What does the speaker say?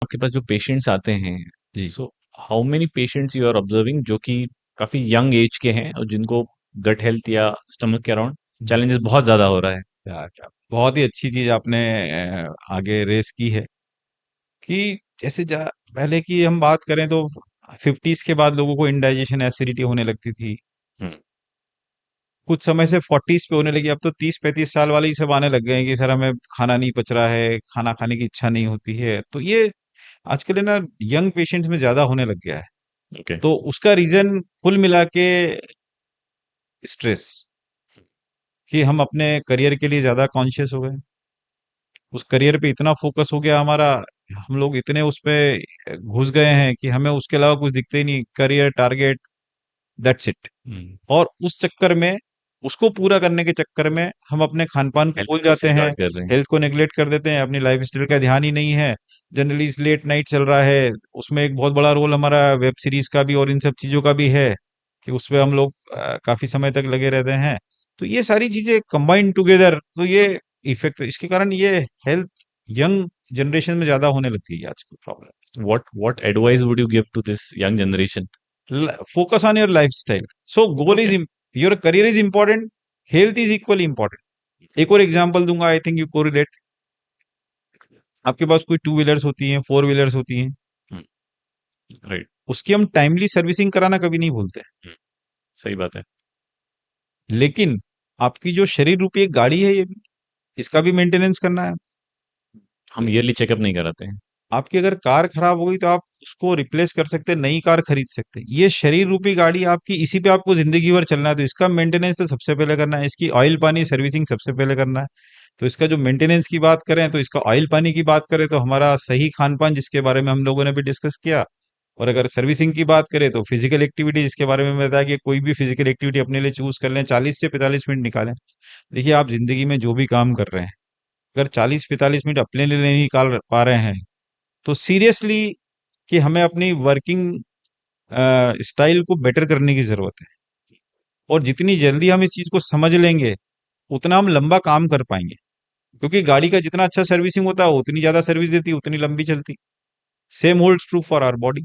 आपके पास जो पेशेंट्स आते हैं, जी। So how many patients you are observing जो कि काफी यंग एज के हैं और जिनको गट हेल्थ या स्टमक के अराउंड चैलेंजेस बहुत ज्यादा हो रहा है? क्या बहुत ही अच्छी चीज आपने आगे रेस की है कि जैसे पहले की हम बात करें तो 50s के बाद लोगों को इंडाइजेशन एसिडिटी होने लगती थी। हम्म। कुछ समय से 40s पे होने लगी। अब तो 30-35 साल वाले ही सब आने लग गए हैं कि सर हमें खाना नहीं पच रहा है, खाना खाने की इच्छा नहीं होती है। तो ये आजकल है ना, यंग पेशेंट्स में ज्यादा होने लग गया है। ओके। तो उसका रीजन कुल मिला के स्ट्रेस, कि हम अपने करियर के लिए ज्यादा कॉन्शियस हो गए। उस करियर पे इतना फोकस हो गया हमारा, हम लोग इतने उस पे घुस गए हैं कि हमें उसके अलावा कुछ दिखते ही नहीं। Career, target, that's it. Hmm. और उस चक्कर में, उसको पूरा करने के चक्कर में हम अपने खान पान को हेल्थ भूल को जाते हैं, डिसरिगार्ड कर रहे हैं। हेल्थ को नेग्लेक्ट कर देते हैं, अपनी लाइफ स्टाइल का ध्यान ही नहीं है। जनरली लेट नाइट चल रहा है, उसमें एक बहुत बड़ा रोल हमारा वेब सीरीज का भी और इन सब चीजों का भी है कि उसपे हम लोग काफी समय तक लगे रहते हैं। तो ये सारी चीजें कंबाइंड टुगेदर, तो ये इफेक्ट, इसके कारण ये हेल्थ यंग जनरेशन में ज्यादा होने लग गई है आजकल problem. What advice would you give to this young generation? Focus on your lifestyle. So goal is Okay. your career is important, health is equally important. एक और एग्जांपल दूंगा, आई थिंक यू कोरिलेट। आपके पास कोई two wheelers होती हैं, four wheelers होती हैं, हम्म। Right. उसकी हम टाइमली सर्विसिंग कराना कभी नहीं भूलते। हम्म। सही बात है। लेकिन आपकी जो शरीर रूपी एक गाड़ी है, ये भी, इसका भी मेंटेनेंस करना है। हम ईयरली चेकअप नहीं कराते हैं। आपकी अगर कार खराब हो गई तो आप उसको रिप्लेस कर सकते हैं, नई कार खरीद सकते हैं। ये शरीर रूपी गाड़ी आपकी, इसी पे आपको जिंदगी भर चलना है, तो इसका मेंटेनेंस तो सबसे पहले करना है, इसकी ऑयल पानी सर्विसिंग सबसे पहले करना है। तो इसका जो मेंटेनेंस की बात करें, तो इसका ऑयल पानी की बात करें तो हमारा सही खान पान, जिसके बारे में हम लोगों ने भी डिस्कस किया। और अगर सर्विसिंग की बात करें तो फिजिकल एक्टिविटी, जिसके बारे में बताया कि कोई भी फिजिकल एक्टिविटी अपने लिए चूज कर लें, 40 से 45 मिनट निकालें। देखिए, आप जिंदगी में जो भी काम कर रहे हैं, अगर 40-45 मिनट अपने लिए नहीं निकाल पा रहे हैं, तो सीरियसली कि हमें अपनी वर्किंग स्टाइल को बेटर करने की जरूरत है। और जितनी जल्दी हम इस चीज को समझ लेंगे, उतना हम लंबा काम कर पाएंगे। क्योंकि गाड़ी का जितना अच्छा सर्विसिंग होता है, वो उतनी ज्यादा सर्विस देती है, उतनी लंबी चलती। Same holds true for our body.